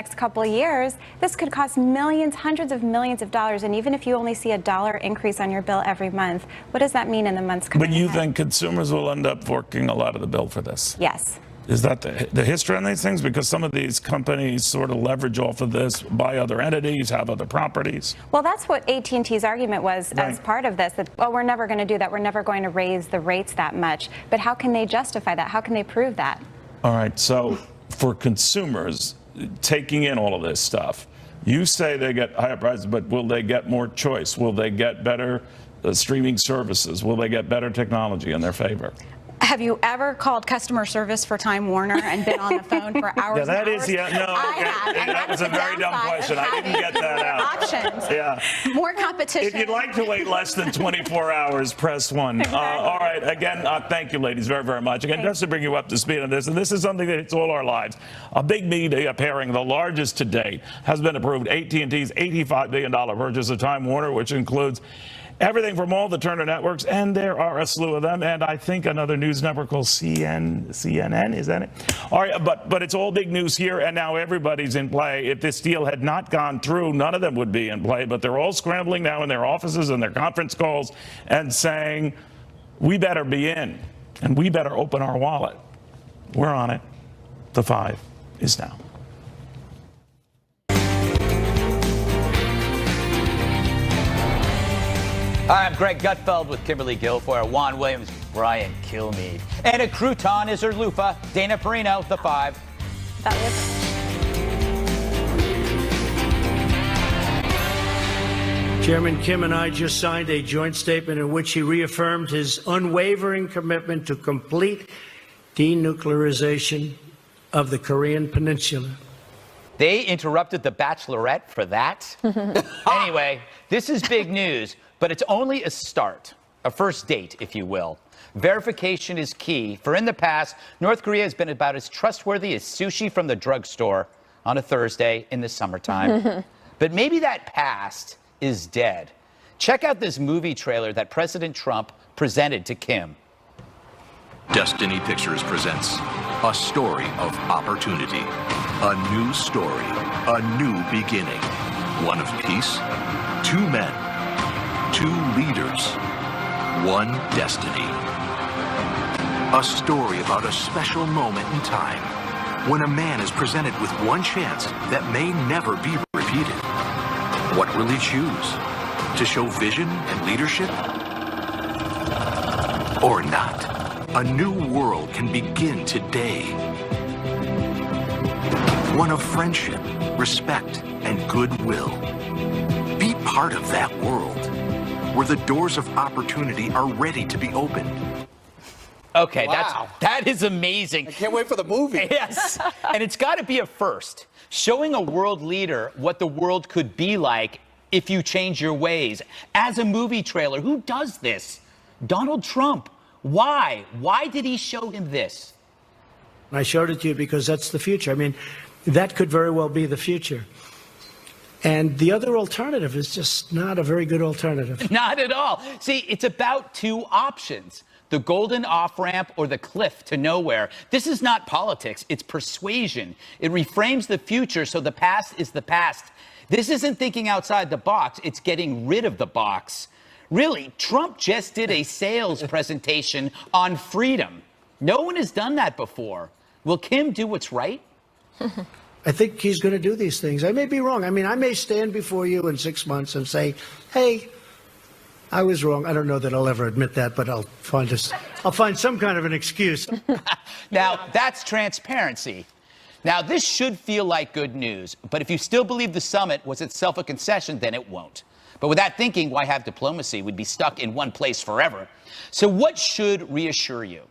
next couple of years, this could cost millions, hundreds of millions of dollars. And even if you only see $1 increase on your bill every month, what does that mean in the months coming But you ahead? think consumers will end up forking a lot of the bill for this? Yes. Is that the history on these things? Because some of these companies sort of leverage off of this, buy other entities, have other properties. Well, that's what AT&T's argument was as part of this, that, oh, we're never going to do that. We're never going to raise the rates that much. But how can they justify that? How can they prove that? All right, so for consumers taking in all of this stuff, you say they get higher prices, but will they get more choice? Will they get better streaming services? Will they get better technology in their favor? Have you ever called customer service for Time Warner and been on the phone for hours? Yeah, that and is, hours? yeah, no, I have, and that was a that's very the dumb downside question. of I didn't get that out. Options. Yeah. More competition. If you'd like to wait less than 24 hours, press 1. Exactly. All right, again, thank you, ladies, very, very much. Again, just to bring you up to speed on this, and this is something that hits all our lives. A big media pairing, the largest to date, has been approved. AT&T's $85 billion purchase of Time Warner, which includes everything from all the Turner networks, and there are a slew of them, and I think another news network called CNN, is that it? All right, but it's all big news here, and now everybody's in play. If this deal had not gone through, none of them would be in play, but they're all scrambling now in their offices and their conference calls and saying, we better be in, and we better open our wallet. We're on it. The 5 is now. Hi, I'm Greg Gutfeld with Kimberly Guilfoyle, Juan Williams, Brian Kilmeade. And a crouton is her loofah, Dana Perino, the 5. That was Chairman Kim and I just signed a joint statement in which he reaffirmed his unwavering commitment to complete denuclearization of the Korean Peninsula. They interrupted The Bachelorette for that? Anyway, this is big news, but it's only a start, a first date, if you will. Verification is key, for in the past, North Korea has been about as trustworthy as sushi from the drugstore on a Thursday in the summertime. But maybe that past is dead. Check out this movie trailer that President Trump presented to Kim. Destiny Pictures presents a story of opportunity, a new story, a new beginning, one of peace, 2 men, 2 leaders, 1 destiny. A story about a special moment in time when a man is presented with 1 chance that may never be repeated. What will he choose? To show vision and leadership? Or not? A new world can begin today. One of friendship, respect, and goodwill. Be part of that world, where the doors of opportunity are ready to be opened. Okay, Wow. that is amazing. I can't wait for the movie. Yes, and it's got to be a first. Showing a world leader what the world could be like if you change your ways. As a movie trailer, who does this? Donald Trump. Why? Why did he show him this? I showed it to you because that's the future. I mean, that could very well be the future. And the other alternative is just not a very good alternative. Not at all. See, it's about 2 options. The golden off-ramp or the cliff to nowhere. This is not politics, it's persuasion. It reframes the future so the past is the past. This isn't thinking outside the box, it's getting rid of the box. Really, Trump just did a sales presentation on freedom. No one has done that before. Will Kim do what's right? I think he's going to do these things. I may be wrong. I mean, I may stand before you in 6 months and say, hey, I was wrong. I don't know that I'll ever admit that, but I'll find some kind of an excuse. Now, that's transparency. Now, this should feel like good news, but if you still believe the summit was itself a concession, then it won't. But with that thinking, why have diplomacy? We'd be stuck in one place forever. So what should reassure you?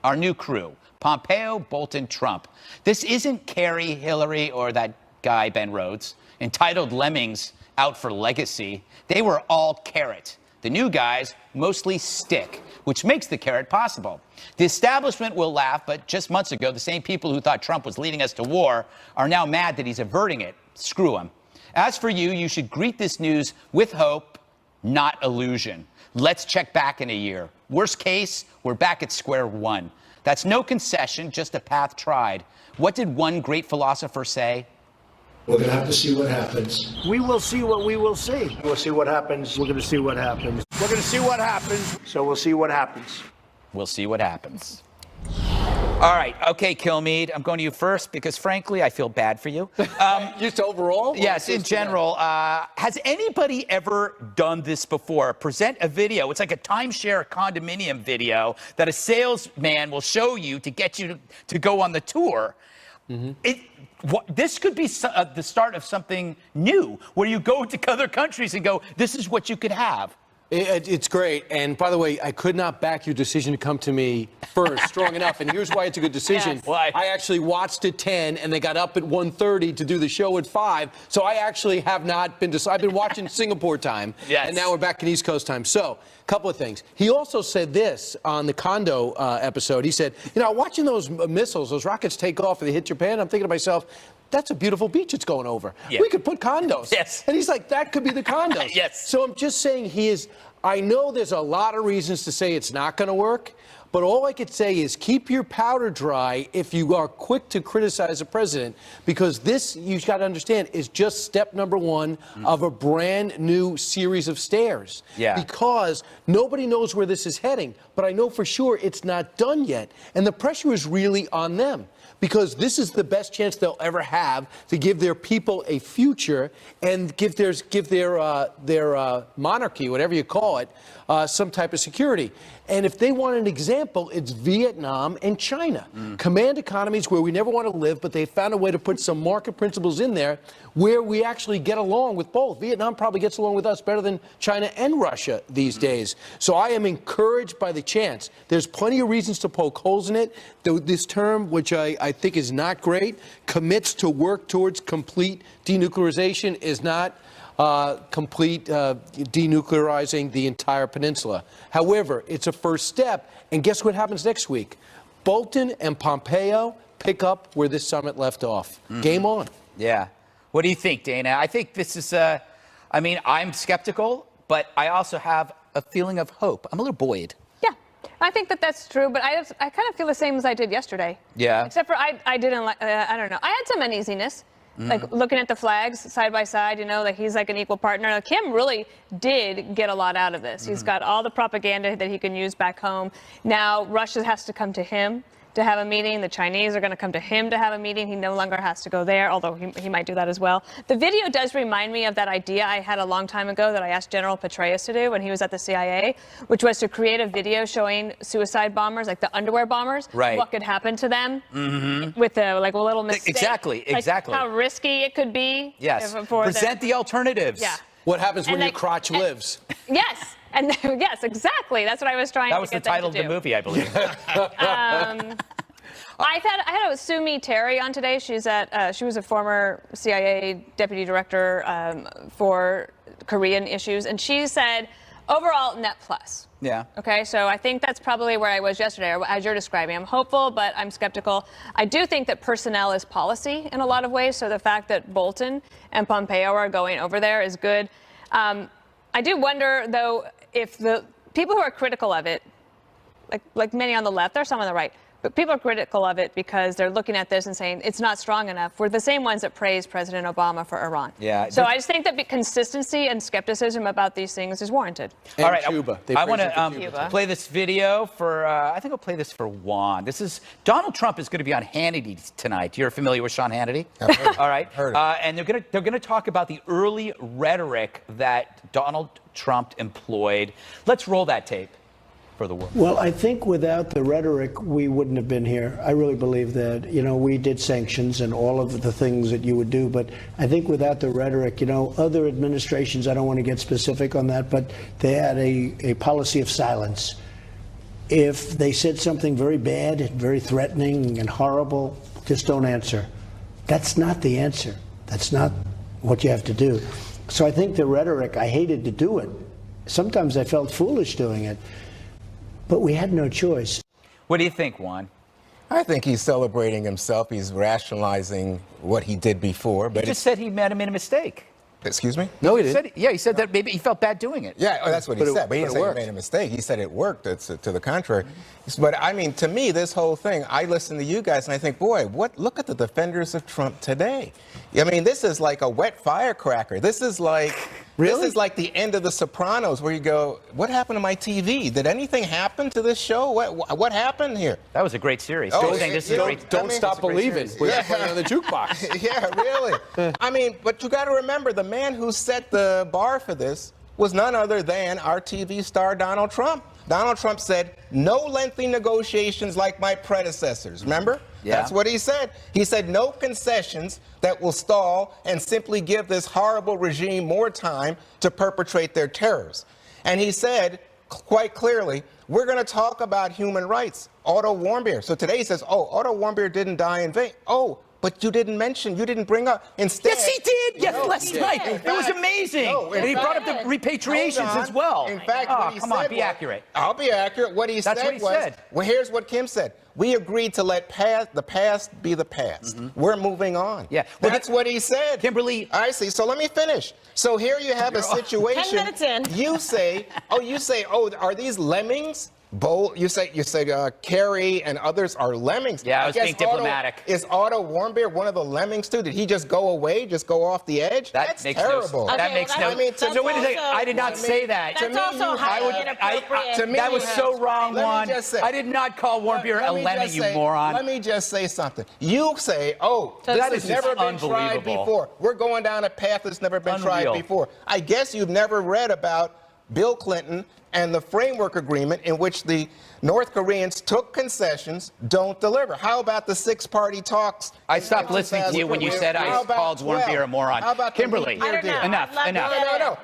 Our new crew, Pompeo, Bolton, Trump. This isn't Kerry, Hillary, or that guy, Ben Rhodes, entitled lemmings out for legacy. They were all carrot. The new guys, mostly stick, which makes the carrot possible. The establishment will laugh, but just months ago, the same people who thought Trump was leading us to war are now mad that he's averting it. Screw him. As for you, you should greet this news with hope, not illusion. Let's check back in a year. Worst case, we're back at square one. That's no concession, just a path tried. What did one great philosopher say? We're going to have to see what happens. We will see what we will see. We'll see what happens. We're going to see what happens. We're going to see what happens. So we'll see what happens. We'll see what happens. All right. Okay, Kilmeade, I'm going to you first because, frankly, I feel bad for you. Just overall? Yes, in general. Has anybody ever done this before? Present a video. It's like a timeshare condominium video that a salesman will show you to get you to go on the tour. This could be the start of something new where you go to other countries and go, this is what you could have. It's great. And by the way, I could not back your decision to come to me first strong enough. And here's why it's a good decision. Yes. Why? I actually watched at 10 and they got up at 1:30 to do the show at 5. So I actually have not been I've been watching Singapore time. Yes. And now we're back in East Coast time. So a couple of things. He also said this on the condo episode. He said, watching those missiles, those rockets take off and they hit Japan, I'm thinking to myself, that's a beautiful beach it's going over. Yeah. We could put condos. Yes. And he's like, that could be the condos. Yes. So I'm just saying I know there's a lot of reasons to say it's not going to work, but all I could say is keep your powder dry if you are quick to criticize the president, because this, you've got to understand, is just step number one of a brand new series of stairs. Yeah. Because nobody knows where this is heading, but I know for sure it's not done yet. And the pressure is really on them, because this is the best chance they'll ever have to give their people a future and give their monarchy, whatever you call it, some type of security. And if they want an example, it's Vietnam and China. Command economies where we never want to live, but they found a way to put some market principles in there where we actually get along with both. Vietnam probably gets along with us better than China and Russia these days. So I am encouraged by the chance. There's plenty of reasons to poke holes in it. This term, which I think is not great, commits to work towards complete denuclearization, is not complete denuclearizing the entire peninsula. However, it's a first step, and guess what happens next week? Bolton and Pompeo pick up where this summit left off. Game on. Yeah. What do you think, Dana? I think this is, I'm skeptical, but I also have a feeling of hope. I'm a little buoyed. Yeah, I think that's true, but I kind of feel the same as I did yesterday. Yeah. Except for I didn't like, I don't know. I had some uneasiness. Like looking at the flags side by side, like he's like an equal partner. Like Kim really did get a lot out of this. He's got all the propaganda that he can use back home. Now Russia has to come to him to have a meeting. The Chinese are going to come to him to have a meeting. He no longer has to go there, although he might do that as well. The video does remind me of that idea I had a long time ago that I asked General Petraeus to do when he was at the CIA, which was to create a video showing suicide bombers, like the underwear bombers, right, what could happen to them with a little mistake. Exactly. Like how risky it could be. Yes. Present the alternatives. Yeah. What happens when your crotch lives? Yes. And yes, exactly. That's what I was trying to get them to do. That was the title of the movie, I believe. I had Sumi Terry on today. She was a former CIA deputy director for Korean issues, and she said, overall, net plus. Yeah. Okay, so I think that's probably where I was yesterday, or as you're describing. I'm hopeful, but I'm skeptical. I do think that personnel is policy in a lot of ways, so the fact that Bolton and Pompeo are going over there is good. I do wonder, though, if the people who are critical of it, like many on the left, there's some on the right, but people are critical of it because they're looking at this and saying it's not strong enough. We're the same ones that praise President Obama for Iran. Yeah. So I just think that consistency and skepticism about these things is warranted. And all right, Cuba. I want to play this video for, I think I'll play this for Juan. Donald Trump is going to be on Hannity tonight. You're familiar with Sean Hannity? I've heard. All right. Heard and they're going to talk about the early rhetoric that Donald Trump employed. Let's roll that tape for the world. Well, I think without the rhetoric, we wouldn't have been here. I really believe that. We did sanctions and all of the things that you would do, but I think without the rhetoric, other administrations, I don't want to get specific on that, but they had a policy of silence. If they said something very bad, very threatening and horrible, just don't answer. That's not the answer. That's not what you have to do. So I think the rhetoric, I hated to do it. Sometimes I felt foolish doing it. But we had no choice. What do you think, Juan? I think he's celebrating himself. He's rationalizing what he did before. But he just said he made a mistake. Excuse me? No, he didn't. He said that maybe he felt bad doing it. Yeah, that's what he said. But he didn't say he worked. made a mistake. He said it worked. It's to the contrary. But I mean, to me, this whole thing, I listen to you guys and I think, boy, look at the defenders of Trump today. I mean, this is like a wet firecracker. This is like This is like the end of The Sopranos, where you go, what happened to my TV? Did anything happen to this show? What happened here? That was a great series. Don't stop believing. We're playing on the jukebox. Yeah, really. I mean, but you got to remember, the man who set the bar for this was none other than our TV star Donald Trump. Donald Trump said, no lengthy negotiations like my predecessors. Remember? Yeah. That's what he said. He said no concessions that will stall and simply give this horrible regime more time to perpetrate their terrors. And he said quite clearly, we're going to talk about human rights. Otto Warmbier. So today he says, oh, Otto Warmbier didn't die in vain. Oh, but you didn't bring up. Instead, yes, he did. Yes, last night. It was amazing. And he brought up the repatriations as well. In fact, what he come said on, be accurate. I'll be accurate. What he said was, well, here's what Kim said. We agreed to let the past be the past. We're moving on. Yeah. Well, that's what he said. Kimberly. I see. So let me finish. So here you have a situation. 10 minutes in. You say, are these lemmings? You say Kerry and others are lemmings. Yeah, I was being diplomatic. Is Otto Warmbier one of the lemmings too? Did he just go away, just go off the edge? That's makes terrible. That makes no. I mean, so wait a second. I did not say that. That's also highly inappropriate. To me, that was so wrong, Juan. I did not call Warmbier a lemming, you moron. Let me just say something. You say, this has never been tried before. We're going down a path that's never been tried before. I guess you've never read about Bill Clinton and the framework agreement in which the North Koreans took concessions, don't deliver. How about the six-party talks? I stopped listening to you when you said I called Warmbier a moron. How about Kimberly, enough.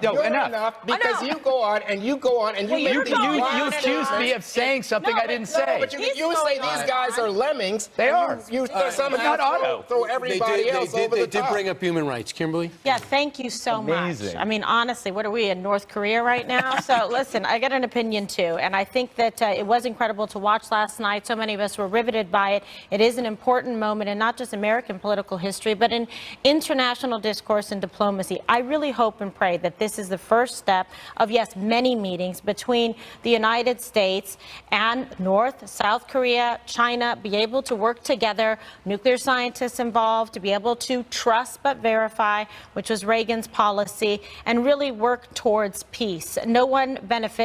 No, enough because you go on and you you accused me of saying something I didn't say. But you say these guys are lemmings. They are. You throw everybody else over the top. They did bring up human rights. Kimberly? Yeah, thank you so much. I mean, honestly, what are we, in North Korea right now? So listen, I got an opinion too, and I think that it was incredible to watch last night. So many of us were riveted by it. It is an important moment in not just American political history, but in international discourse and diplomacy. I really hope and pray that this is the first step of, yes, many meetings between the United States and North, South Korea, China, be able to work together, nuclear scientists involved, to be able to trust but verify, which was Reagan's policy, and really work towards peace. No one benefits,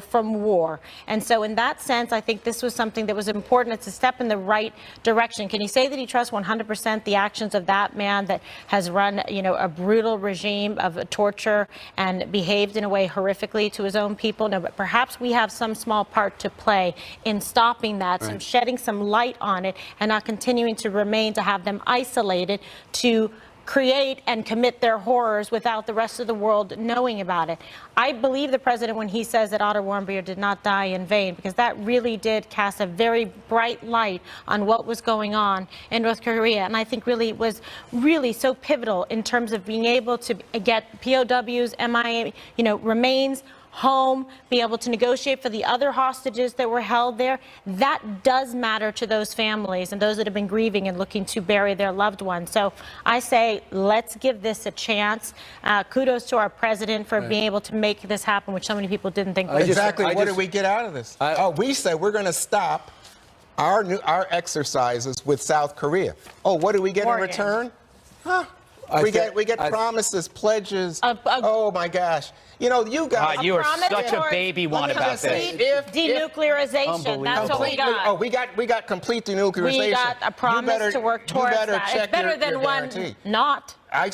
from war. And so in that sense, I think this was something that was important. It's a step in the right direction. Can you say that he trusts 100% the actions of that man that has run, a brutal regime of torture and behaved in a way horrifically to his own people? No, but perhaps we have some small part to play in stopping that, some shedding some light on it, and not continuing to have them isolated to create and commit their horrors without the rest of the world knowing about it. I believe the president when he says that Otto Warmbier did not die in vain, because that really did cast a very bright light on what was going on in North Korea. And I think really it was really so pivotal in terms of being able to get POWs, MIA, remains home, be able to negotiate for the other hostages that were held there. That does matter to those families and those that have been grieving and looking to bury their loved ones. So I say, let's give this a chance. Kudos to our president for being able to make this happen, which so many people didn't think was exactly. What did we get out of this? We said we're going to stop our exercises with South Korea. Oh, what do we get in return? We get promises, pledges. Oh my gosh! You guys. You are such a baby one about this. Denuclearization. That's what we got. Oh, we got complete denuclearization. We got a promise to work towards that. It's better than one not. I'm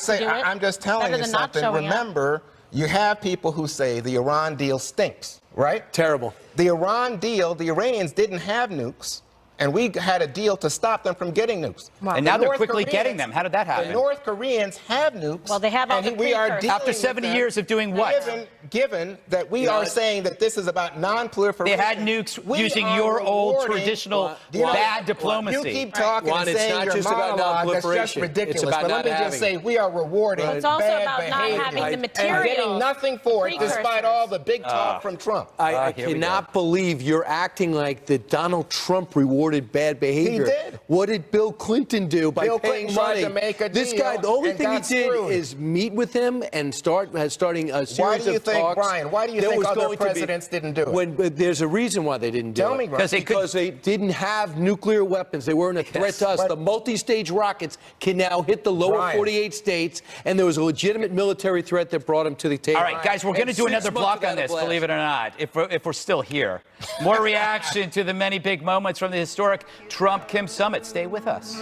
just telling you something. Remember, you have people who say the Iran deal stinks, right? Terrible. The Iran deal, the Iranians didn't have nukes. And we had a deal to stop them from getting nukes. Wow. And now they're quickly getting them. How did that happen? The North Koreans have nukes. Well, they have all the precursors. After 70 years of doing what? Given that we are saying that this is about non-proliferation. They had nukes using your old traditional bad diplomacy. You keep talking and saying your monologue, that's just ridiculous. But let me just say, we are rewarding bad behavior. It's also about not having the material. And getting nothing for it, despite all the big talk from Trump. I cannot believe you're acting like the Donald Trump reward reported bad behavior. He did. What did Bill Clinton do by Bill paying Clinton tried money? to make a This deal guy, the only and thing he got did screwed. is meet with him and starting a series Why do you of think, talks. Brian, why do you that think was other going to be- presidents didn't do it? But there's a reason why they didn't do Tell it. me, Brian. Because they didn't have nuclear weapons. They weren't a threat to us. but- The multi-stage rockets can now hit the lower Brian. 48 states, and there was a legitimate military threat that brought them to the table. All right, guys, we're going to And do 6 another months block without on a this, blast. believe it or not, if we're still here. More reaction to the many big moments from the historic Trump-Kim summit. Stay with us.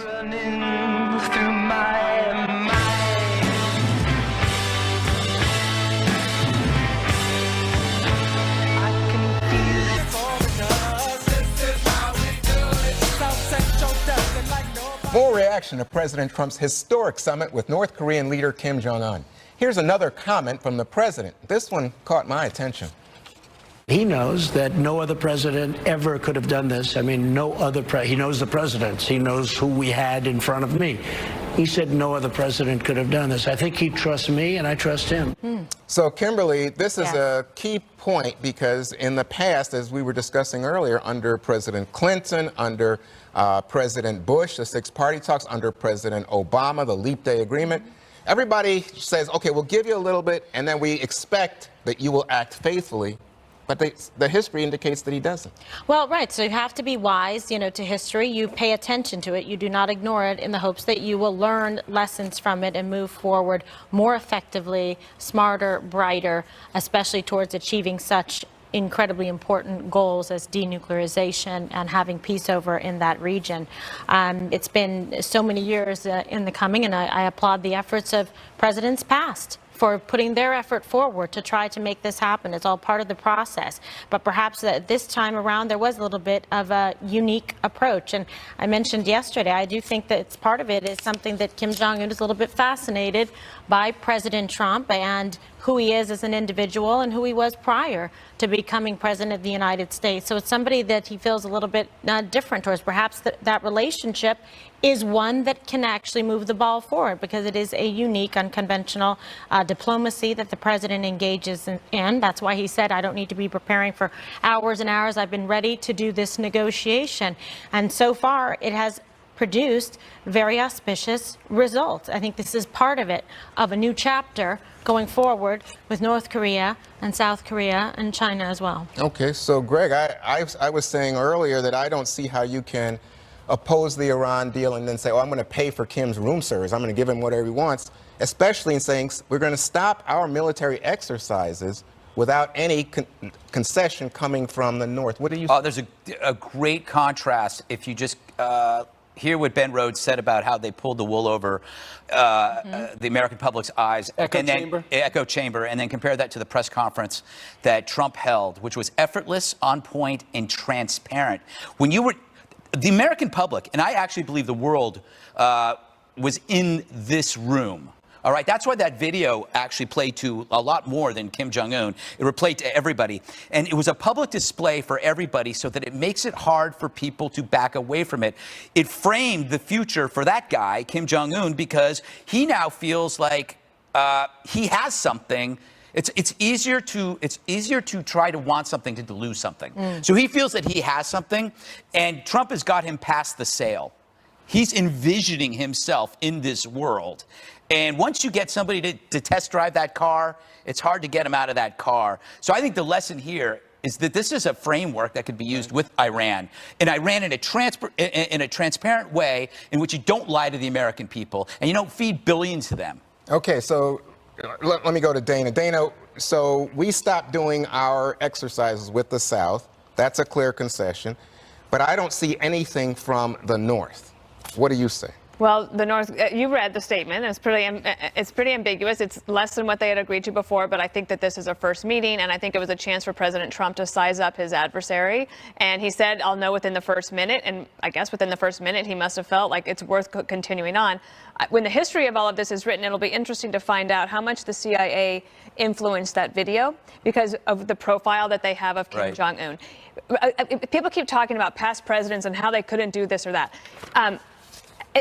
More reaction to President Trump's historic summit with North Korean leader Kim Jong-un. Here's another comment from the president. This one caught my attention. He knows that no other president ever could have done this. I mean, no other he knows the presidents. He knows who we had in front of me. He said no other president could have done this. I think he trusts me, and I trust him. So, Kimberly, this is a key point because in the past, as we were discussing earlier, under President Clinton, under President Bush, the six-party talks, under President Obama, the Leap Day Agreement, everybody says, okay, we'll give you a little bit, and then we expect that you will act faithfully. But the history indicates that he doesn't. Well, right. So you have to be wise, to history. You pay attention to it. You do not ignore it in the hopes that you will learn lessons from it and move forward more effectively, smarter, brighter, especially towards achieving such incredibly important goals as denuclearization and having peace over in that region. It's been so many years in the coming, and I applaud the efforts of presidents past for putting their effort forward to try to make this happen. It's all part of the process. But perhaps this time around, there was a little bit of a unique approach. And I mentioned yesterday, I do think that it's part of it is something that Kim Jong-un is a little bit fascinated by President Trump and who he is as an individual and who he was prior to becoming president of the United States. So it's somebody that he feels a little bit different towards. Perhaps that relationship is one that can actually move the ball forward because it is a unique, unconventional diplomacy that the president engages in. That's why he said, I don't need to be preparing for hours and hours. I've been ready to do this negotiation. And so far, it has produced very auspicious results. I think this is part of it, of a new chapter going forward with North Korea and South Korea and China as well. Okay, so Greg, I was saying earlier that I don't see how you can oppose the Iran deal and then say, oh, I'm going to pay for Kim's room service. I'm going to give him whatever he wants, especially in saying we're going to stop our military exercises without any concession coming from the North. What do you say? Oh, there's a great contrast if you just hear what Ben Rhodes said about how they pulled the wool over the American public's eyes. Echo chamber, and then compare that to the press conference that Trump held, which was effortless, on point, and transparent. When you were, the American public, and I actually believe the world was in this room. All right, that's why that video actually played to a lot more than Kim Jong-un. It replayed to everybody. And it was a public display for everybody so that it makes it hard for people to back away from it. It framed the future for that guy, Kim Jong-un, because he now feels like he has something. It's easier to try to want something than to lose something. So he feels that he has something, and Trump has got him past the sale. He's envisioning himself in this world. And once you get somebody to test drive that car, it's hard to get him out of that car. So I think the lesson here is that this is a framework that could be used with Iran. And Iran in a transparent way in which you don't lie to the American people and you don't feed billions to them. Okay, so let me go to Dana. Dana, so we stopped doing our exercises with the South. That's a clear concession. But I don't see anything from the North. What do you say? Well, the North, you read the statement. It's pretty ambiguous. It's less than what they had agreed to before, but I think that this is a first meeting, and I think it was a chance for President Trump to size up his adversary. And he said, I'll know within the first minute, and I guess within the first minute, he must have felt like it's worth continuing on. When the history of all of this is written, it'll be interesting to find out how much the CIA influenced that video because of the profile that they have of Kim Jong-un. People keep talking about past presidents and how they couldn't do this or that.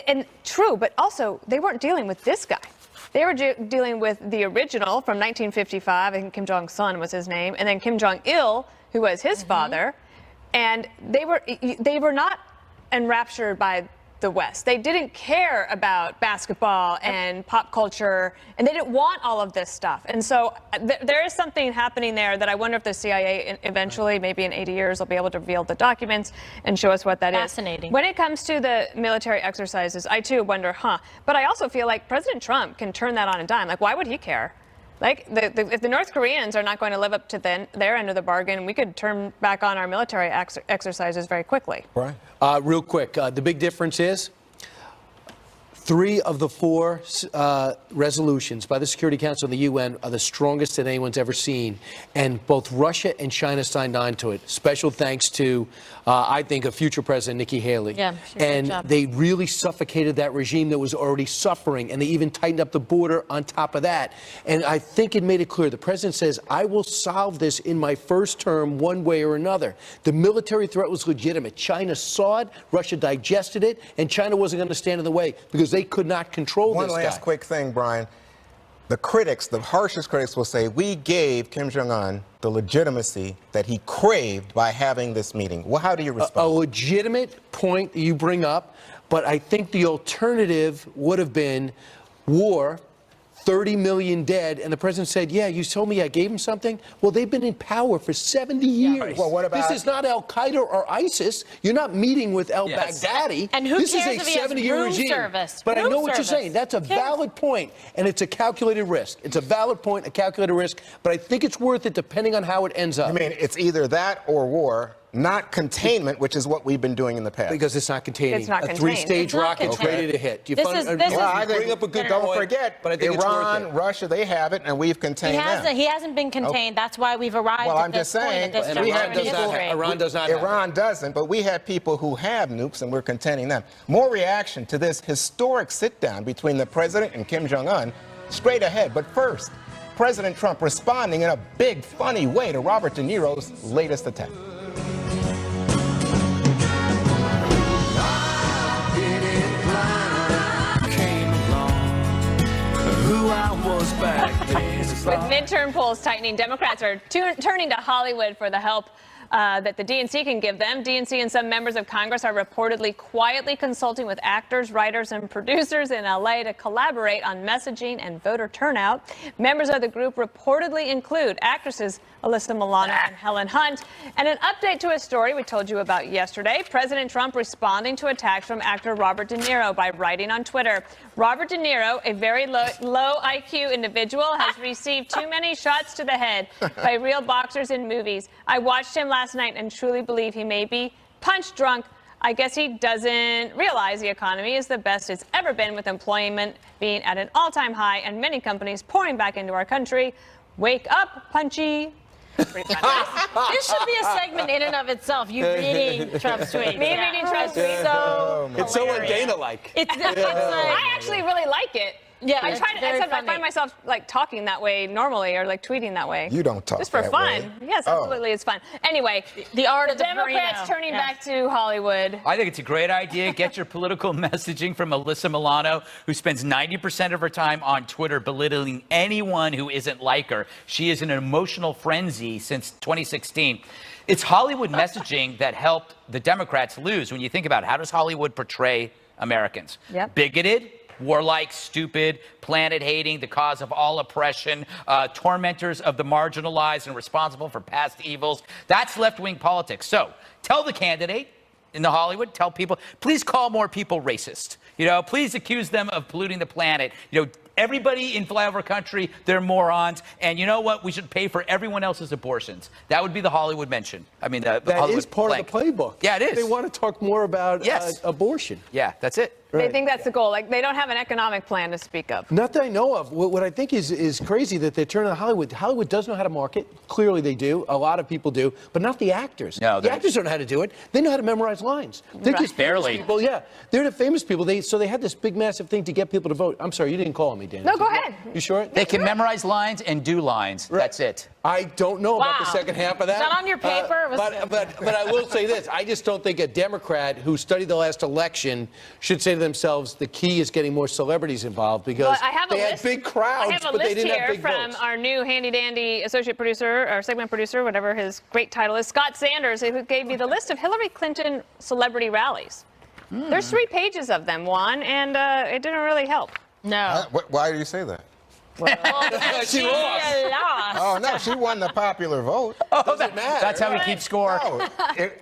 And true, but also they weren't dealing with this guy. They were dealing with the original from 1955. I think Kim Jong-sun was his name, and then Kim Jong-il, who was his father. And they were not enraptured by the West. They didn't care about basketball and pop culture, and they didn't want all of this stuff. And so there is something happening there that I wonder if the CIA eventually, maybe in 80 years, will be able to reveal the documents and show us what that is. Fascinating. When it comes to the military exercises, I too wonder, But I also feel like President Trump can turn that on a dime. Like, why would he care? Like, if the North Koreans are not going to live up to their end of the bargain, we could turn back on our military exercises very quickly. Right. Real quick, the big difference is 3 of the 4 resolutions by the Security Council of the UN are the strongest that anyone's ever seen. And both Russia and China signed on to it. Special thanks to, I think, a future president, Nikki Haley. Yeah, she did a good job. They really suffocated that regime that was already suffering. And they even tightened up the border on top of that. And I think it made it clear. The president says, I will solve this in my first term one way or another. The military threat was legitimate. China saw it. Russia digested it. And China wasn't going to stand in the way because they could not control this guy. One last quick thing, Brian. The critics, the harshest critics will say, we gave Kim Jong-un the legitimacy that he craved by having this meeting. Well, how do you respond? A legitimate point you bring up, but I think the alternative would have been war, 30 million dead, and the president said, yeah, you told me I gave him something? Well, they've been in power for 70 years. Well, what about... This is not Al-Qaeda or ISIS. You're not meeting with al-Baghdadi. And who this cares is if a he has 70-year room regime. service? But I Room know what service. you're saying. That's a valid point, and it's a calculated risk. It's a valid point, a calculated risk, but I think it's worth it depending on how it ends up. I mean, it's either that or war, not containment, which is what we've been doing in the past. Because it's not containing. It's not a contained. 3-stage It's not rocket's contained. ready to hit. Do you This find- is- you this is- Well, I think, bring up a good don't point, forget, but I think it's Iran, worth it. Russia, they have it, and we've contained them. He hasn't been contained. That's why we've arrived Well, at I'm this just point, saying, at this and juncture Iran in does not history. have- Iran does not have Iran doesn't, but we have people who have nukes, and we're containing them. More reaction to this historic sit-down between the president and Kim Jong-un straight ahead. But first, President Trump responding in a big, funny way to Robert De Niro's latest attack. With midterm polls tightening, Democrats are turning to Hollywood for the help that the DNC can give them. DNC and some members of Congress are reportedly quietly consulting with actors, writers, and producers in L.A. to collaborate on messaging and voter turnout. Members of the group reportedly include actresses Alyssa Milano and Helen Hunt. And an update to a story we told you about yesterday. President Trump responding to attacks from actor Robert De Niro by writing on Twitter. Robert De Niro, a very low IQ individual, has received too many shots to the head by real boxers in movies. I watched him last night and truly believe he may be punch drunk. I guess he doesn't realize the economy is the best it's ever been, with employment being at an all-time high and many companies pouring back into our country. Wake up, Punchy. This should be a segment in and of itself. You reading Trump's tweet. Me reading Trump's tweet. So It's so Dana-like. it's like, I actually really like it. Yeah, I it's I very find myself like talking that way normally, or like tweeting that way. You don't talk just for that fun. way. Yes, Oh. absolutely, it's fun. Anyway, the art the of the Democrats burrito. turning Yes. back to Hollywood. I think it's a great idea. Get your political messaging from Alyssa Milano, who spends 90% of her time on Twitter belittling anyone who isn't like her. She is in an emotional frenzy since 2016. It's Hollywood messaging that helped the Democrats lose. When you think about it, how does Hollywood portray Americans? Yep. Bigoted, warlike, stupid, planet-hating, the cause of all oppression, tormentors of the marginalized and responsible for past evils. That's left-wing politics. So tell the candidate in the Hollywood, tell people, please call more people racist. Please accuse them of polluting the planet. Everybody in flyover country, they're morons. And you know what? We should pay for everyone else's abortions. That would be the Hollywood mention. I mean, the That Hollywood is part of the playbook. Yeah, it is. They want to talk more about Yes. abortion. Yeah, that's it. They think that's the goal. Like, they don't have an economic plan to speak of. Not that I know of. What I think is crazy that they're turning to Hollywood. Hollywood does know how to market. Clearly they do. A lot of people do. But not the actors. No, the actors don't know how to do it. They know how to memorize lines. They're Right. just famous Barely. people. Yeah. They're the famous people. So they had this big, massive thing to get people to vote. I'm sorry, you didn't call me, Dan. No, go ahead. You sure? They can memorize lines and do lines. That's it. I don't know about the Wow. second half of that. Is that on your paper? But I will say this. I just don't think a Democrat who studied the last election should say to themselves, the key is getting more celebrities involved, because Well, I have a they list. had big crowds, I have a but they list didn't here have big from votes. our new handy-dandy associate producer, or segment producer, whatever his great title is, Scott Sanders, who gave me the list of Hillary Clinton celebrity rallies. There's 3 pages of them, Juan, and it didn't really help. No. Why do you say that? She lost. Oh, no, she won the popular vote. Doesn't matter. That's how we keep score. No,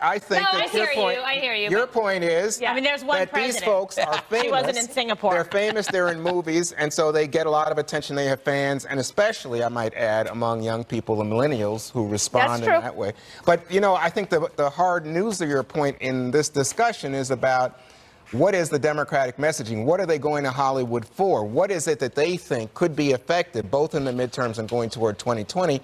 I think No, that I your hear point, you, I hear you, your but- point is I mean, there's one that president. these folks are famous. She wasn't in Singapore. They're famous, they're in movies, and so they get a lot of attention. They have fans, and especially, I might add, among young people and millennials who respond in true. that way. But, you know, I think the hard news of your point in this discussion is about what is the Democratic messaging? What are they going to Hollywood for? What is it that they think could be effective, both in the midterms and going toward 2020?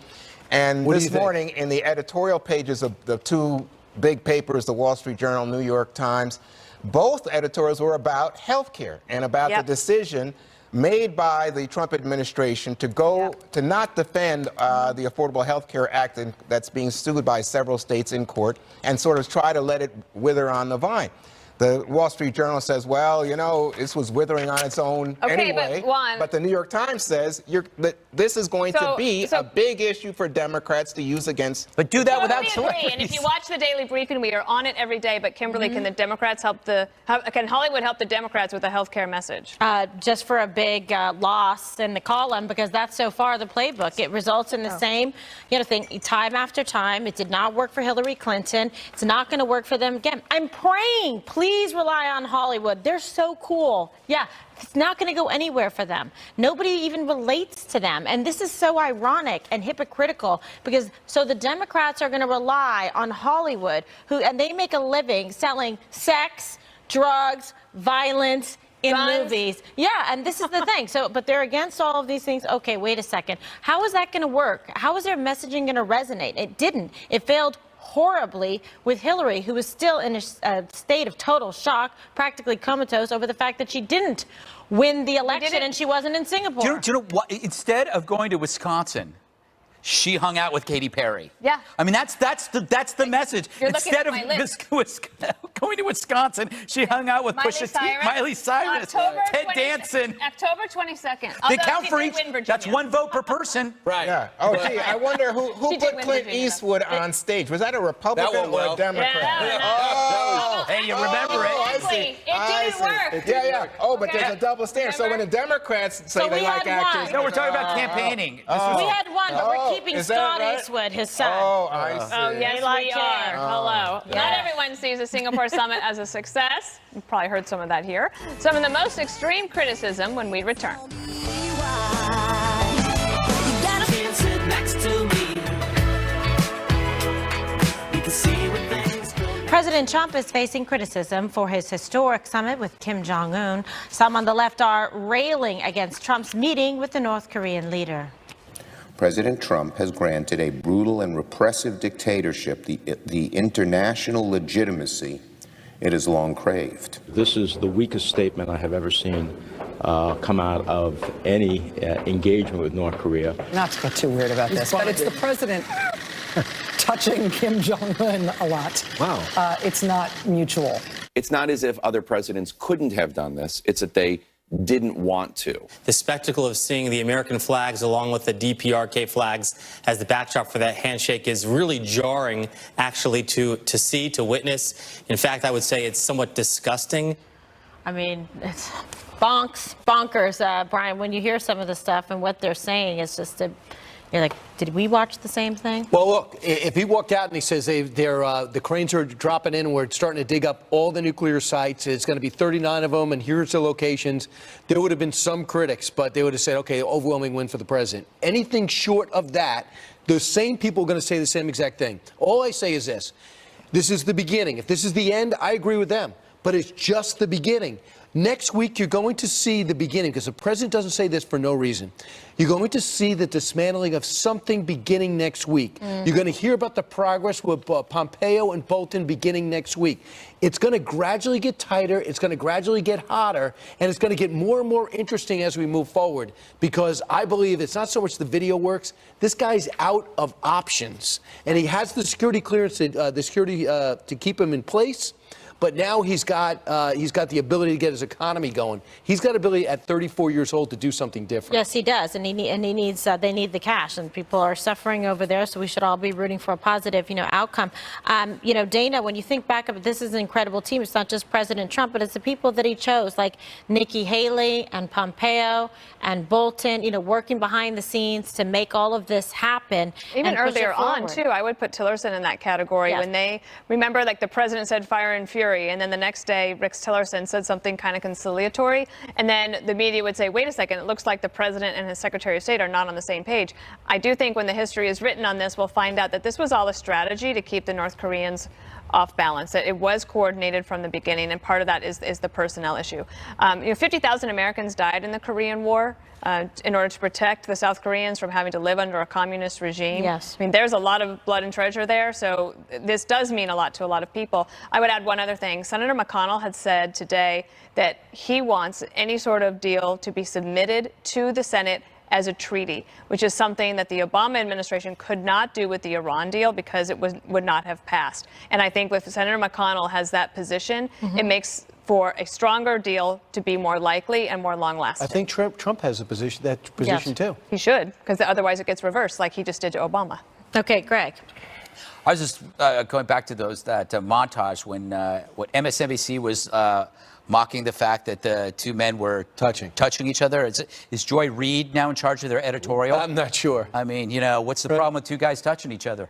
And What do you this think? morning, in the editorial pages of the 2 big papers, the Wall Street Journal, New York Times, both editorials were about health care and about the decision made by the Trump administration to go to not defend the Affordable Health Care Act that's being sued by several states in court and sort of try to let it wither on the vine. The Wall Street Journal says, well, you know, this was withering on its own anyway. But the New York Times says that this is going to be a big issue for Democrats to use against. But do that Totally without agree. celebrities. And if you watch the Daily Briefing, we are on it every day. But Kimberly, can the Democrats help can Hollywood help the Democrats with a health care message? Just for a big loss in the column, because that's so far the playbook. It results in the same, thing time after time. It did not work for Hillary Clinton. It's not going to work for them again. I'm praying, please rely on Hollywood. They're so cool. Yeah, it's not going to go anywhere for them. Nobody even relates to them. And this is so ironic and hypocritical because so the Democrats are going to rely on Hollywood, and they make a living selling sex, drugs, violence, in movies. Yeah, and this is the thing. But they're against all of these things. Okay, wait a second. How is that going to work? How is their messaging going to resonate? It didn't. It failed horribly with Hillary, who was still in a state of total shock, practically comatose over the fact that she didn't win the election and she wasn't in Singapore. Do you know what? Instead of going to Wisconsin, she hung out with Katy Perry. Yeah. I mean, that's the message. You're looking Instead at my list. of going to Wisconsin, she hung out with Miley Cyrus, Ted Danson. October 22nd. They count for each. That's 1 vote per person. Right. Yeah. Oh, gee, I wonder who put Clint Eastwood on stage. Was that a Republican or a Democrat? Hey, you remember it. Exactly. It didn't work. Yeah. Oh, but there's a double standard. So when the Democrats say they like actors. No, we're talking about campaigning. We had one, but we're keeping Scott Eastwood, his son. Oh, I see. Oh, yes, we are. Hello. Not everyone sees the Singapore summit as a success. You've probably heard some of that here. Some of the most extreme criticism when we return. President Trump is facing criticism for his historic summit with Kim Jong-un. Some on the left are railing against Trump's meeting with the North Korean leader. President Trump has granted a brutal and repressive dictatorship the international legitimacy it has long craved. This is the weakest statement I have ever seen come out of any engagement with North Korea. Not to get too weird about this, but it's the president touching Kim Jong-un a lot. Wow. It's not mutual. It's not as if other presidents couldn't have done this. It's that they didn't want to. The spectacle of seeing the American flags along with the DPRK flags as the backdrop for that handshake is really jarring, actually, to see, to witness. In fact, I would say it's somewhat disgusting. I mean, it's bonkers, Brian, when you hear some of the stuff and what they're saying, it's just you're like, did we watch the same thing? Well, look, if he walked out and he says the cranes are dropping in and we're starting to dig up all the nuclear sites, it's going to be 39 of them and here's the locations, there would have been some critics, but they would have said, okay, overwhelming win for the president. Anything short of that, the same people are going to say the same exact thing. All I say is this is the beginning. If this is the end, I agree with them, but it's just the beginning. Next week, you're going to see the beginning, because the president doesn't say this for no reason. You're going to see the dismantling of something beginning next week. You're going to hear about the progress with Pompeo and Bolton beginning next week. It's going to gradually get tighter, it's going to gradually get hotter, and it's going to get more and more interesting as we move forward, because I believe it's not so much the video works. This guy's out of options, and he has the security clearance, to keep him in place. but now he's got the ability to get his economy going. He's got ability at 34 years old to do something different. Yes, he does, and he needs. They need the cash, and people are suffering over there. So we should all be rooting for a positive, outcome. Dana, when you think back of it, this is an incredible team. It's not just President Trump, but it's the people that he chose, like Nikki Haley and Pompeo and Bolton. Working behind the scenes to make all of this happen. Even and push it earlier on, forward. too, I would put Tillerson in that category. Yes. When they, remember, like the president said fire and fury, and then the next day, Rex Tillerson said something kind of conciliatory, and then the media would say, wait a second, it looks like the president and his Secretary of State are not on the same page. I do think when the history is written on this, we'll find out that this was all a strategy to keep the North Koreans off balance. It was coordinated from the beginning, and part of that is the personnel issue. 50,000 Americans died in the Korean War in order to protect the South Koreans from having to live under a communist regime. Yes. I mean, there's a lot of blood and treasure there, so this does mean a lot to a lot of people. I would add one other thing. Senator McConnell had said today that he wants any sort of deal to be submitted to the Senate as a treaty, which is something that the Obama administration could not do with the Iran deal because it would not have passed. And I think if Senator McConnell has that position, it makes for a stronger deal to be more likely and more long-lasting. I think Trump has that position too. He should, because otherwise it gets reversed like he just did to Obama. Okay, Greg. I was just going back to that montage when what MSNBC was mocking the fact that the two men were touching each other. Is Joy Reid now in charge of their editorial? I'm not sure. I mean, what's the problem with two guys touching each other?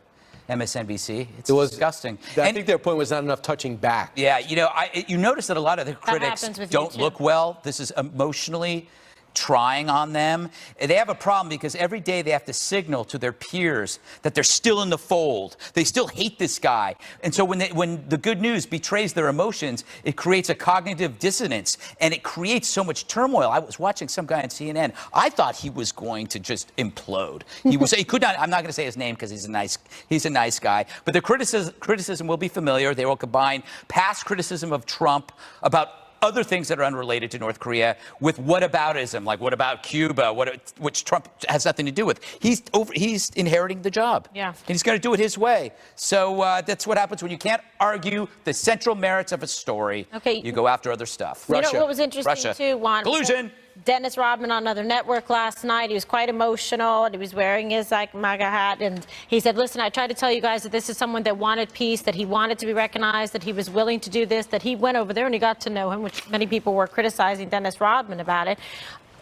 MSNBC. It's disgusting. I think their point was not enough touching back. Yeah, you notice that a lot of the critics don't look well. This is emotionally trying on them. They have a problem because every day they have to signal to their peers that they're still in the fold. They still hate this guy. And so when the good news betrays their emotions, it creates a cognitive dissonance and it creates so much turmoil. I was watching some guy on CNN. I thought he was going to just implode. He could not, I'm not going to say his name because he's a nice guy, but the criticism will be familiar. They will combine past criticism of Trump about other things that are unrelated to North Korea with whataboutism, like what about Cuba, which Trump has nothing to do with. He's inheriting the job. Yeah. And he's going to do it his way. So that's what happens when you can't argue the central merits of a story. Okay. You go after other stuff. You know what was interesting too, Juan? Collusion. Dennis Rodman on another network last night. He was quite emotional, and he was wearing his MAGA hat, and he said, listen, I tried to tell you guys that this is someone that wanted peace, that he wanted to be recognized, that he was willing to do this, that he went over there and he got to know him, which many people were criticizing Dennis Rodman about it.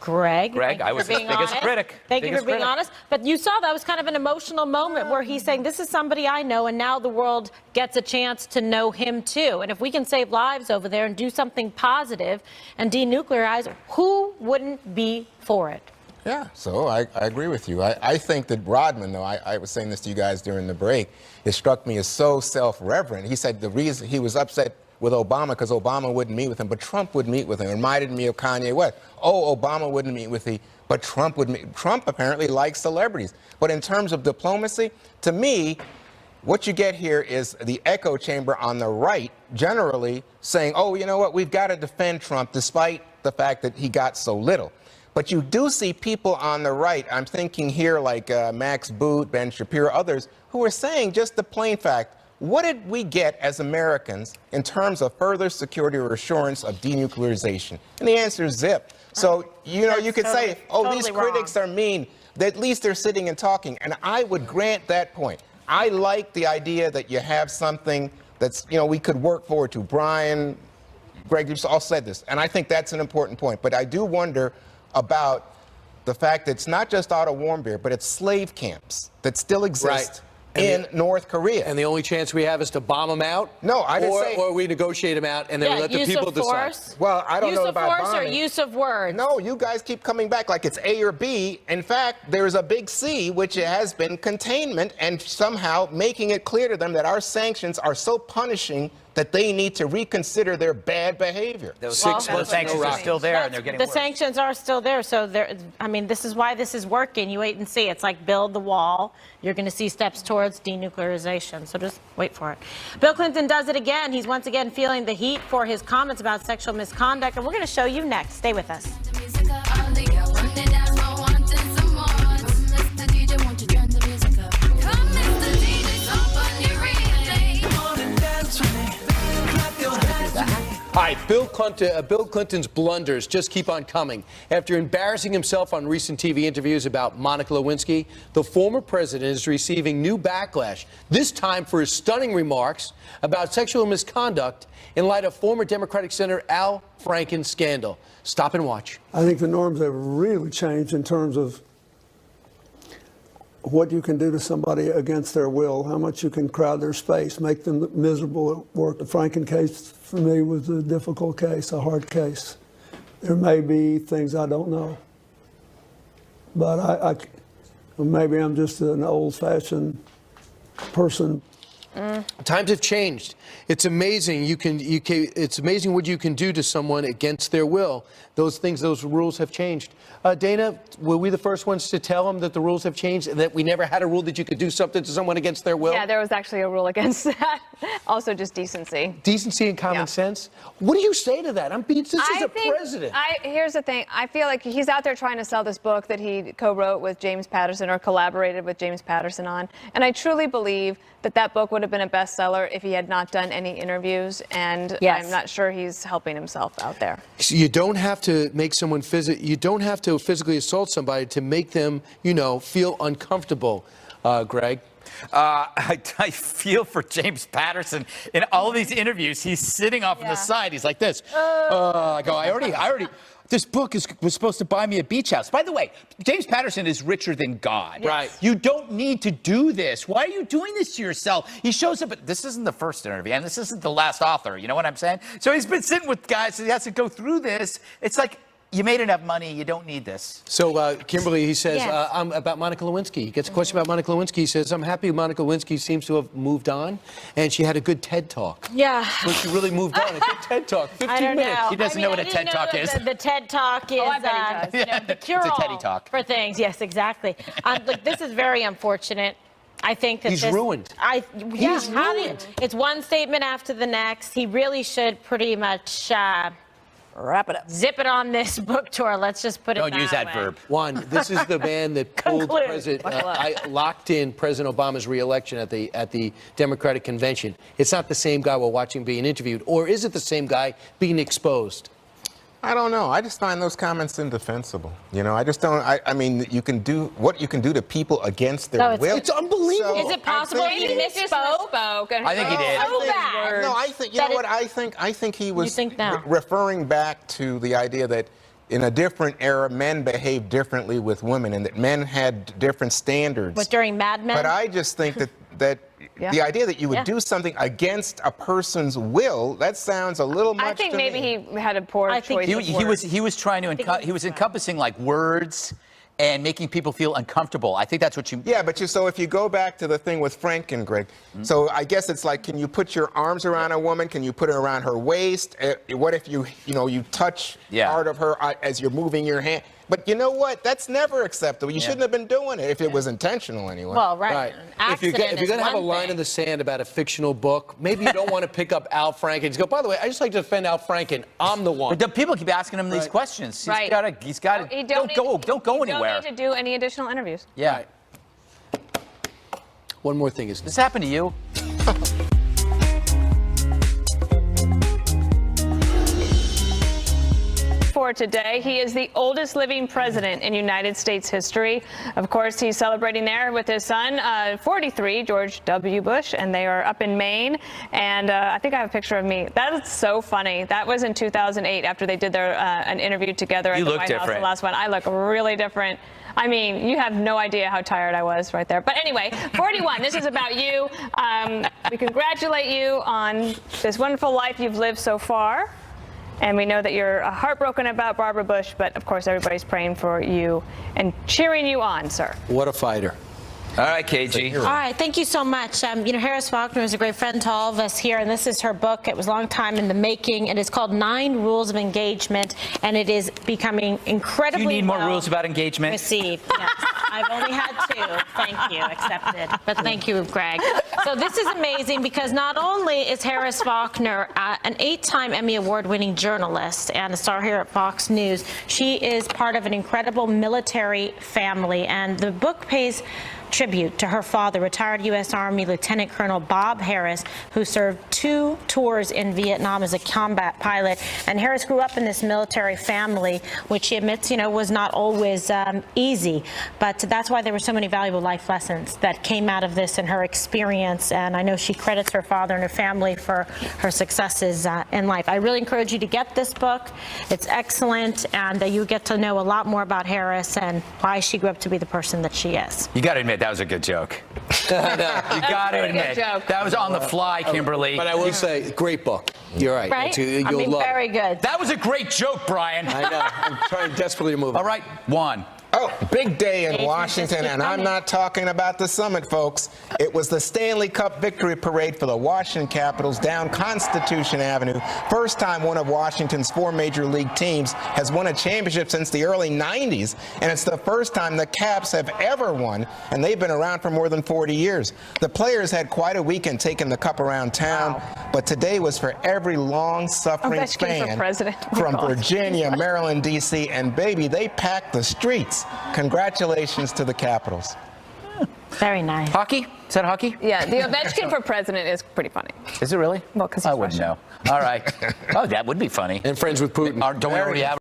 Greg, I was his biggest critic. Thank you for being honest. But you saw that was kind of an emotional moment where he's saying, this is somebody I know, and now the world gets a chance to know him too. And if we can save lives over there and do something positive and denuclearize, who wouldn't be for it? Yeah, so I agree with you. I think that Rodman, though, I was saying this to you guys during the break, it struck me as so self-reverent. He said the reason he was upset with Obama because Obama wouldn't meet with him, but Trump would meet with him. It reminded me of Kanye West. Oh, Obama wouldn't meet with him, but Trump would meet. Trump apparently likes celebrities. But in terms of diplomacy, to me, what you get here is the echo chamber on the right generally saying, oh, you know what, we've got to defend Trump despite the fact that he got so little. But you do see people on the right, I'm thinking here like Max Boot, Ben Shapiro, others, who are saying just the plain fact, what did we get as Americans in terms of further security or assurance of denuclearization? And the answer is zip. So, you could say, oh, these critics are mean. At least they're sitting and talking. And I would grant that point. I like the idea that you have something that's, we could work forward to. Brian, Greg, you've all said this. And I think that's an important point. But I do wonder about the fact that it's not just Otto Warmbier, but it's slave camps that still exist. In North Korea. And the only chance we have is to bomb them out? No, I didn't say. Or we negotiate them out and then let the people decide. Well, I don't know about bombing. Use of force or use of words? No, you guys keep coming back like it's A or B. In fact, there's a big C, which has been containment and somehow making it clear to them that our sanctions are so punishing that they need to reconsider their bad behavior. Those sanctions are still there, and they're getting worse. The sanctions are still there, so this is why this is working. You wait and see. It's like build the wall. You're going to see steps towards denuclearization, so just wait for it. Bill Clinton does it again. He's once again feeling the heat for his comments about sexual misconduct, and we're going to show you next. Stay with us. Clinton's blunders just keep on coming. After embarrassing himself on recent TV interviews about Monica Lewinsky, the former president is receiving new backlash, this time for his stunning remarks about sexual misconduct in light of former Democratic Senator Al Franken's scandal. Stop and watch. I think the norms have really changed in terms of what you can do to somebody against their will, how much you can crowd their space, make them miserable at work. The Franken case, for me, was a difficult case, a hard case. There may be things I don't know. But maybe I'm just an old-fashioned person. Times have changed. It's amazing. It's amazing what you can do to someone against their will. Those rules have changed. Dana, were we the first ones to tell them that the rules have changed and that we never had a rule that you could do something to someone against their will? Yeah, there was actually a rule against that. Also, just decency. Decency and common sense. What do you say to that? This is a president. Here's the thing. I feel like he's out there trying to sell this book that he co-wrote with James Patterson or collaborated with James Patterson on. And I truly believe that that book would have been a bestseller if he had not done any interviews. And I'm not sure he's helping himself out there. So you don't have to make someone you don't have to physically assault somebody to make them, feel uncomfortable, Greg. I feel for James Patterson in all of these interviews. He's sitting off on the side. He's like this. I already. This book was supposed to buy me a beach house. By the way, James Patterson is richer than God. Right. You don't need to do this. Why are you doing this to yourself? He shows up, but this isn't the first interview, and this isn't the last author. You know what I'm saying? So he's been sitting with guys, so he has to go through this. It's like, you made enough money. You don't need this. So, Kimberly, he says, about Monica Lewinsky. He gets a question about Monica Lewinsky. He says, I'm happy Monica Lewinsky seems to have moved on, and she had a good TED Talk. Yeah. Well, she really moved on. A good TED Talk. 15 I don't minutes. know. He doesn't know what a TED Talk is. The TED Talk is the cure-all for things. Yes, exactly. Look, this is very unfortunate. I think that he's ruined. He's ruined. It's one statement after the next. He really should pretty much wrap it up. Zip it on this book tour. Let's just put it Don't use that way. verb. One, this is the man that pulled locked in President Obama's re-election at the Democratic convention. It's not the same guy we're watching being interviewed, or is it the same guy being exposed? I don't know. I just find those comments indefensible. I just don't. I mean, you can do what you can do to people against their will. It's unbelievable. Is it possible he misspoke? I think he did. So bad. No, I think you know what I think. I think he was referring back to the idea that in a different era, men behaved differently with women, and that men had different standards. But during Mad Men. But I just think that. The idea that you would do something against a person's will, that sounds a little much I think to maybe me. he had a poor choice of words. He was trying to he was encompassing like words and making people feel uncomfortable. I think that's what you... Yeah, but so if you go back to the thing with Franken, Greg, so I guess it's like, can you put your arms around a woman? Can you put it around her waist? What if you touch part of her as you're moving your hand? But you know what? That's never acceptable. You shouldn't have been doing it if it was intentional anyway. Well, right. If you're going to have a line in the sand about a fictional book, maybe you don't want to pick up Al Franken. Just go, by the way, I just like to defend Al Franken. I'm the one. But people keep asking him these questions. He's got to. Don't go anywhere. You don't need to do any additional interviews. Yeah. Right. One more thing is this happened to you? For today, he is the oldest living president in United States history. Of course, he's celebrating there with his son, 43, George W. Bush, and they are up in Maine. And I think I have a picture of me. That is so funny. That was in 2008 after they did their an interview together at the White House. The last one. I look really different. I mean, you have no idea how tired I was right there. But anyway, 41, this is about you. We congratulate you on this wonderful life you've lived so far. And we know that you're heartbroken about Barbara Bush, but of course everybody's praying for you and cheering you on, sir. What a fighter. All right, KG. All right, thank you so much. Harris Faulkner is a great friend to all of us here, and this is her book. It was a long time in the making. It is called 9 Rules of Engagement, and it is becoming incredibly Do you need more rules about engagement? Received. Yes, I've only had 2. Thank you, accepted. But thank you, Greg. So this is amazing because not only is Harris Faulkner an 8-time Emmy Award-winning journalist and a star here at Fox News, she is part of an incredible military family, and the book pays tribute to her father, retired U.S. Army Lieutenant Colonel Bob Harris, who served 2 tours in Vietnam as a combat pilot. And Harris grew up in this military family, which she admits, was not always easy. But that's why there were so many valuable life lessons that came out of this and her experience. And I know she credits her father and her family for her successes in life. I really encourage you to get this book. It's excellent, and you get to know a lot more about Harris and why she grew up to be the person that she is. You got to admit, that was a good joke. You got to admit, that was on the fly, Kimberly. But I will say, great book. You're right. Right? You'll love very good. That was a great joke, Brian. I know. I'm trying desperately to move on. All right, Juan. Oh, big day in Washington, and I'm not talking about the summit, folks. It was the Stanley Cup victory parade for the Washington Capitals down Constitution Avenue. First time one of Washington's 4 major league teams has won a championship since the early 90s, and it's the first time the Caps have ever won, and they've been around for more than 40 years. The players had quite a weekend taking the cup around town, but today was for every long-suffering fan from Virginia, Maryland, D.C., and baby, they packed the streets. Congratulations to the Capitals. Very nice. Hockey? Is that hockey? Yeah, the Ovechkin for president is pretty funny. Is it really? Well, because I wouldn't know. All right. Oh, that would be funny. And friends with Putin. Don't we already have